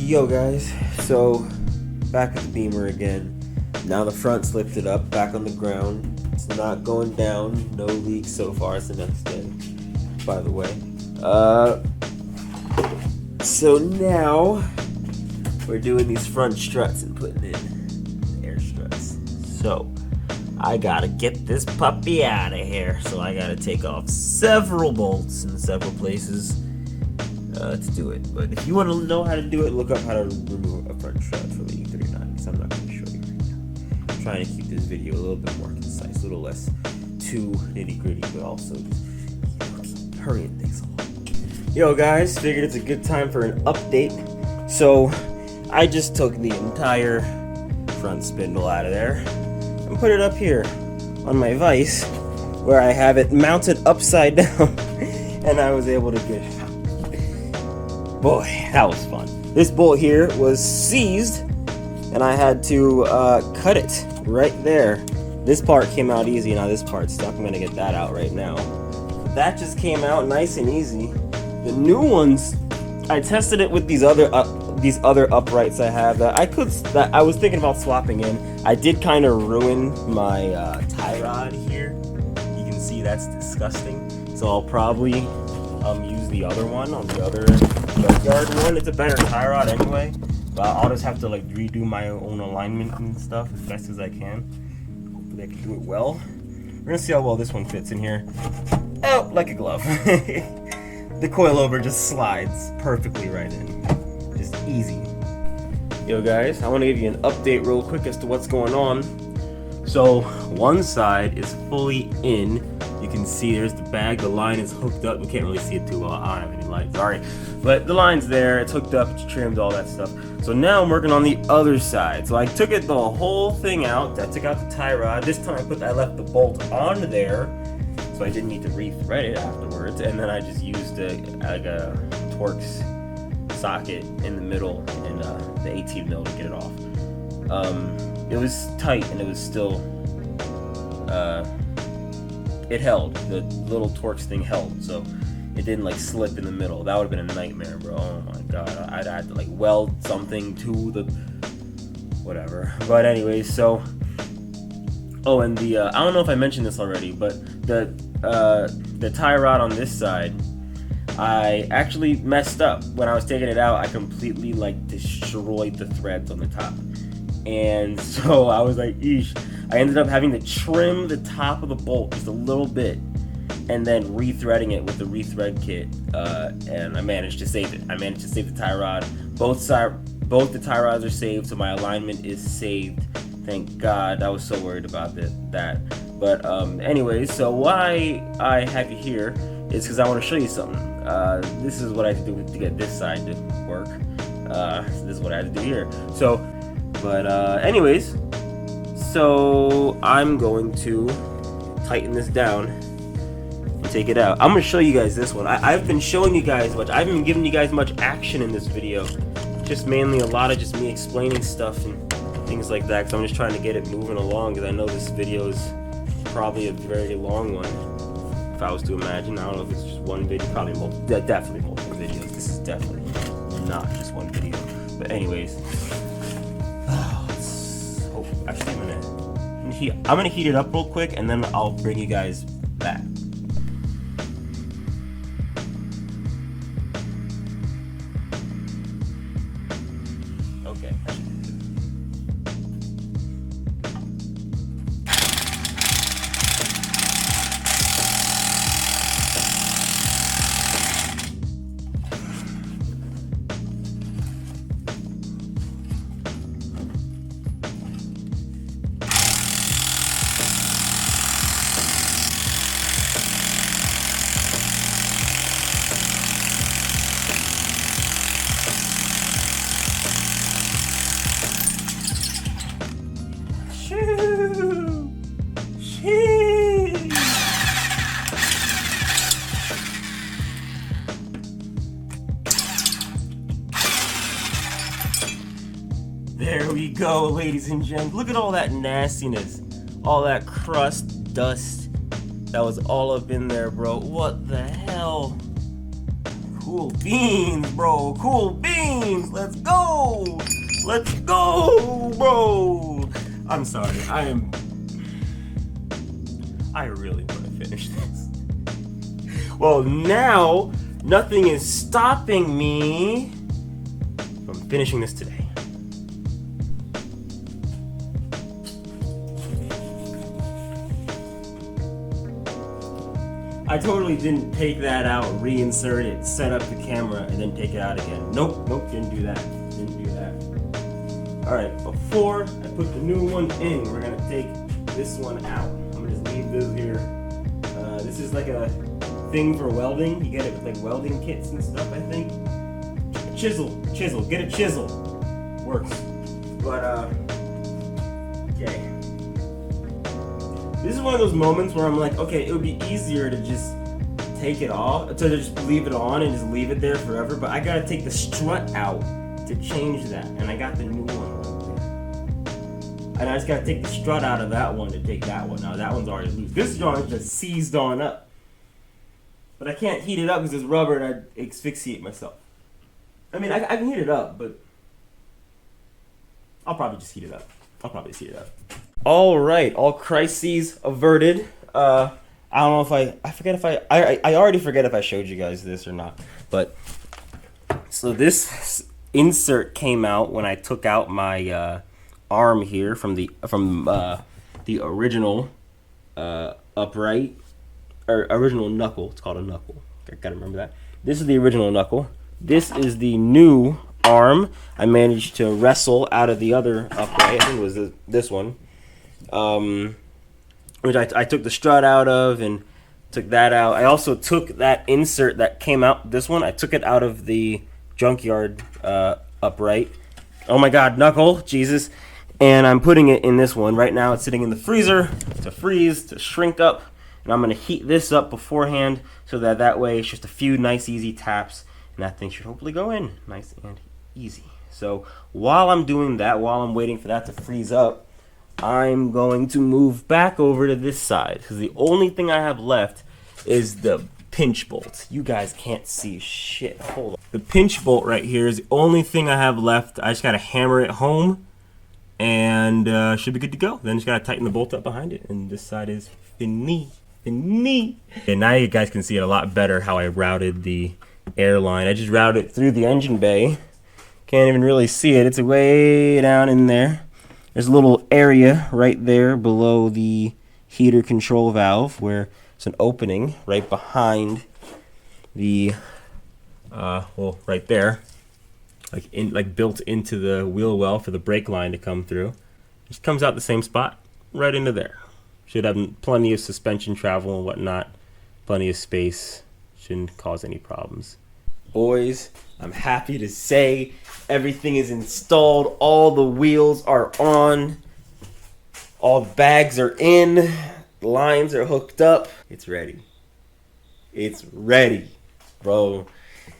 Yo guys, so back with the Beamer again. Now the front's lifted up, back on the ground. It's not going down, no leaks so far. It's the next day, by the way. So now we're doing these front struts and putting in air struts. So I gotta get this puppy out of here. So I gotta take off several bolts in several places to do it. But if you want to know how to do it, look up how to remove a front strut for the E39, because I'm not going to show you right now. I'm trying to keep this video a little bit more concise, a little less too nitty gritty, but also just keep hurrying things along. Yo guys, figured it's a good time for an update. So I just took the entire front spindle out of there and put it up here on my vise, where I have it mounted upside down, and I was able to get. Boy, that was fun. This bolt here was seized, and I had to cut it right there. This part came out easy, now this part's stuck. I'm gonna get that out right now. But that just came out nice and easy. The new ones, I tested it with these other uprights I have that I was thinking about swapping in. I did kind of ruin my tie rod here. You can see that's disgusting. So I'll probably use the other one on the other yard one. It's a better tie rod anyway, but I'll just have to like redo my own alignment and stuff as best as I can. Hopefully I can do it well. We're gonna see how well this one fits in here. Oh, like a glove. The coilover just slides perfectly right in. Just easy. Yo guys, I want to give you an update real quick as to what's going on. So one side is fully in. You can see there's the bag, the line is hooked up. We can't really see it too well, I don't have any light, sorry. But the line's there, it's hooked up, it's trimmed, all that stuff. So now I'm working on the other side. So I took the whole thing out. I took out the tie rod. This time I left the bolt on there, so I didn't need to re-thread it afterwards. And then I just used a Torx socket in the middle and the 18 mil to get it off. It was tight and it was still, it held. The little Torx thing held, so it didn't like slip in the middle. That would have been a nightmare, bro. Oh my god, I'd had to like weld something to the whatever. But anyways, so and the I don't know if I mentioned this already, but the tie rod on this side, I actually messed up. When I was taking it out, I completely like destroyed the threads on the top, and so I was like, eesh. I ended up having to trim the top of the bolt just a little bit and then rethreading it with the rethread kit, and I managed to save it. I managed to save the tie rod. Both the tie rods are saved, so my alignment is saved. Thank God. I was so worried about that. But anyways, so why I have you here is because I want to show you something. This is what I had to do to get this side to work. This is what I had to do here. So, but anyways. So I'm going to tighten this down and take it out. I'm going to show you guys this one. I've been showing you guys much. I haven't been giving you guys much action in this video. Just mainly a lot of just me explaining stuff and things like that, because I'm just trying to get it moving along, because I know this video is probably a very long one. If I was to imagine, I don't know if it's just one video, probably multiple, definitely multiple videos. This is definitely not just one video. But anyways. Actually, I'm gonna heat it up real quick, and then I'll bring you guys back. Okay. There we go, ladies and gents. Look at all that nastiness. All that crust, dust that was all up in there, bro. What the hell? Cool beans, bro. Cool beans. Let's go. Let's go, bro. I'm sorry. I really want to finish this. Well, now nothing is stopping me from finishing this today. I totally didn't take that out, reinsert it, set up the camera, and then take it out again. Nope, didn't do that. Didn't do that. Alright, before I put the new one in, we're gonna take this one out. I'm gonna just leave this here. This is like a thing for welding. You get it with like welding kits and stuff, I think. Chisel, get a chisel. Works. But, okay. This is one of those moments where I'm like, okay, it would be easier to just take it off, to just leave it on and just leave it there forever, but I gotta take the strut out to change that, and I got the new one right there. And I just gotta take the strut out of that one to take that one. Now that one's already loose. This joint is just seized on up. But I can't heat it up because it's rubber and I'd asphyxiate myself. I mean, I can heat it up, but I'll probably just heat it up. All right, all crises averted. I don't know if I already forget if I showed you guys this or not. But so this insert came out when I took out my arm here from the original upright or original knuckle. It's called a knuckle. I gotta remember that. This is the original knuckle. This is the new arm. I managed to wrestle out of the other upright. I think it was this one. Which I took the strut out of and took that out. I also took that insert that came out, this one, I took it out of the junkyard upright. Oh my god, Knuckle, Jesus. And I'm putting it in this one. Right now it's sitting in the freezer to freeze, to shrink up. And I'm going to heat this up beforehand so that way it's just a few nice easy taps and that thing should hopefully go in nice and easy. So while I'm doing that, while I'm waiting for that to freeze up, I'm going to move back over to this side because the only thing I have left is the pinch bolt. You guys can't see shit. Hold on. The pinch bolt right here is the only thing I have left. I just got to hammer it home and should be good to go. Then just got to tighten the bolt up behind it and this side is fini. And now you guys can see it a lot better how I routed the airline. I just routed it through the engine bay. Can't even really see it. It's way down in there. There's a little area right there below the heater control valve where it's an opening right behind the, well, right there, like built into the wheel well for the brake line to come through. It just comes out the same spot, right into there. Should have plenty of suspension travel and whatnot, plenty of space. Shouldn't cause any problems. Boys, I'm happy to say everything is installed. All the wheels are on. All the bags are in. The lines are hooked up. It's ready. It's ready, bro.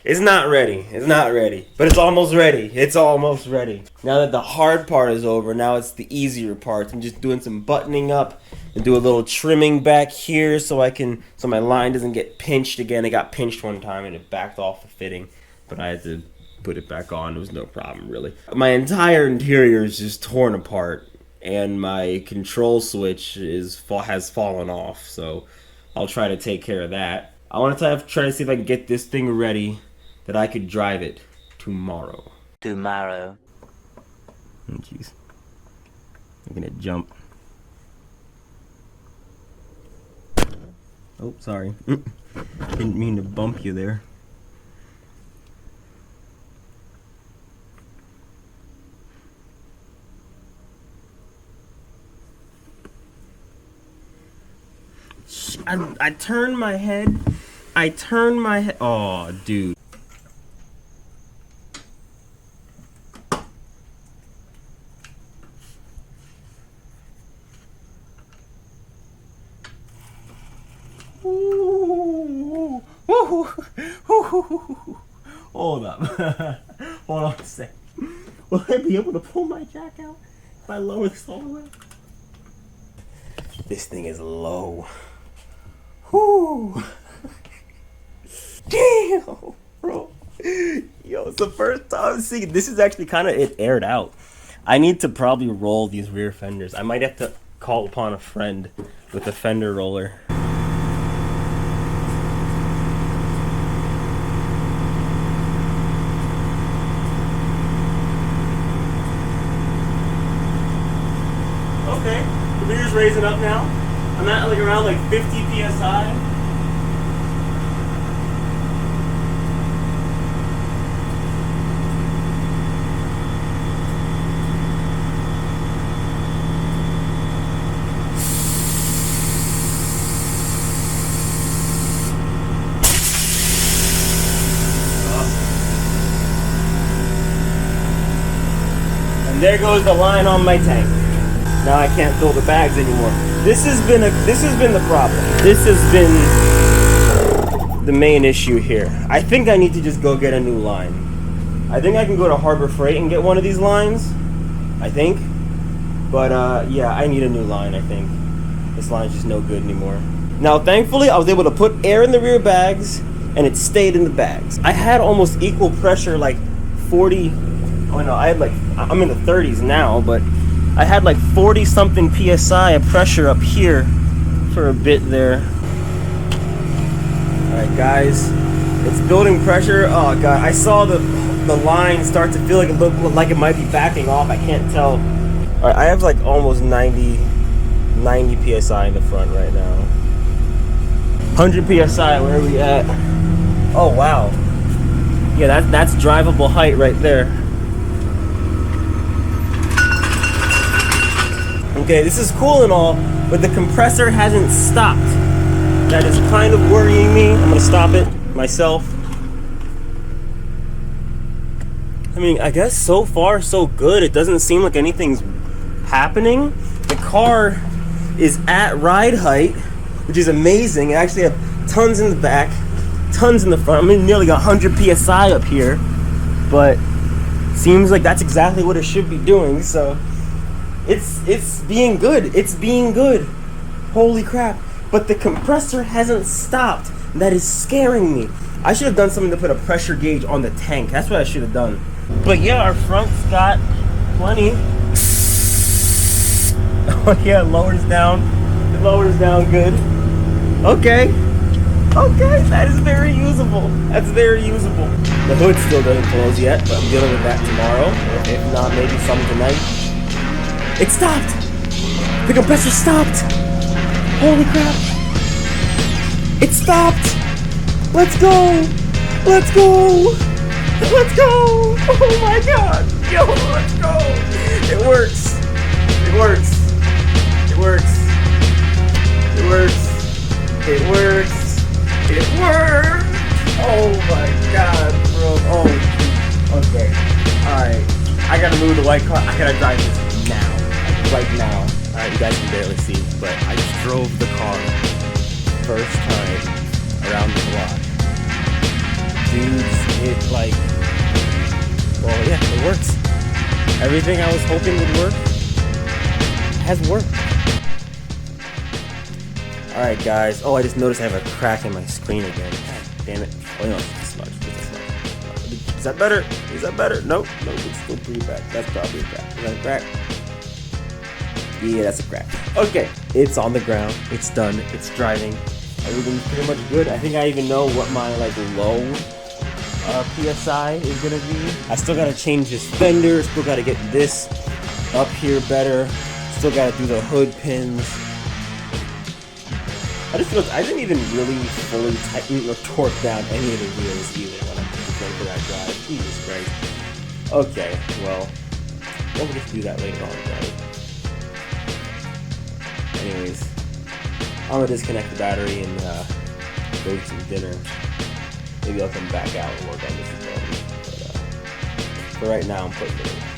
It's not ready. It's not ready. But it's almost ready. It's almost ready. Now that the hard part is over, now it's the easier part. I'm just doing some buttoning up and do a little trimming back here so my line doesn't get pinched again. It got pinched one time and it backed off the fitting, but I had to put it back on. It was no problem really. My entire interior is just torn apart and my control switch has fallen off, so I'll try to take care of that. I want to try to see if I can get this thing ready that I could drive it tomorrow. Tomorrow. Oh, jeez. I'm gonna jump. Oh, sorry. Didn't mean to bump you there. I turned my head. Oh, dude. Hold up. Hold on a sec. Will I be able to pull my jack out if I lower this all the way? This thing is low. Whoo! Damn! bro. Yo, it's the first time I'm seeing this. Is actually kind of it aired out. I need to probably roll these rear fenders. I might have to call upon a friend with a fender roller. Okay, the rear's raising up now. I'm at like around like 50 psi. And there goes the line on my tank. Now I can't fill the bags anymore. This has been the problem. This has been the main issue here. I think I need to just go get a new line. I think I can go to Harbor Freight and get one of these lines. I think. But yeah, I need a new line, I think. This line's just no good anymore. Now thankfully I was able to put air in the rear bags and it stayed in the bags. I had almost equal pressure, like 40, oh no, I had like, I'm in the 30s now, but I had like 40 something psi of pressure up here for a bit there. Alright guys, it's building pressure. Oh god, I saw the line start to feel like it looked like it might be backing off. I can't tell. Alright, I have like almost 90 psi in the front right now. 100 psi, where are we at? Oh wow. Yeah, that's drivable height right there. Okay, this is cool and all, but the compressor hasn't stopped. That is kind of worrying me. I'm gonna stop it myself. I mean, I guess so far so good. It doesn't seem like anything's happening. The car is at ride height, which is amazing. I actually have tons in the back, tons in the front. I'm in nearly 100 psi up here, but seems like that's exactly what it should be doing. So it's being good. It's being good. Holy crap. But the compressor hasn't stopped. That is scaring me. I should have done something to put a pressure gauge on the tank. That's what I should have done. But yeah, our front's got plenty. Oh yeah, it lowers down. It lowers down good. Okay. Okay, that is very usable. That's very usable. The hood still doesn't close yet, but I'm dealing with that tomorrow. If not, maybe some tonight. It stopped! The compressor stopped! Holy crap! It stopped! Let's go! Let's go! Let's go! Oh my god! Yo, let's go! It works! It works! It works! It works! It works! It works! Oh my god, bro! Oh, okay. Alright. I gotta move the white car. I gotta drive this now. Right now. Alright, you guys can barely see, but I just drove the car first time around the block. Dudes, it like, well yeah, it works. Everything I was hoping would work has worked. Alright guys, oh I just noticed I have a crack in my screen again. God damn it. Oh no, it's too smudged. Is that better? Is that better? Nope, nope, it's still pretty bad. That's probably a crack. Is that a crack? Yeah, that's a crack. Okay, it's on the ground. It's done. It's driving. Everything's pretty much good. I think I even know what my like low PSI is gonna be. I still gotta change this fender. Still gotta get this up here better. Still gotta do the hood pins. I just feel I didn't even really fully tighten or torque down any of the wheels either when I'm going for that drive. Jesus Christ. Okay, well, we'll just do that later on, right? Anyways, I'm gonna disconnect the battery and go eat some dinner. Maybe I'll come back out and work on this again. But for right now, I'm putting it in.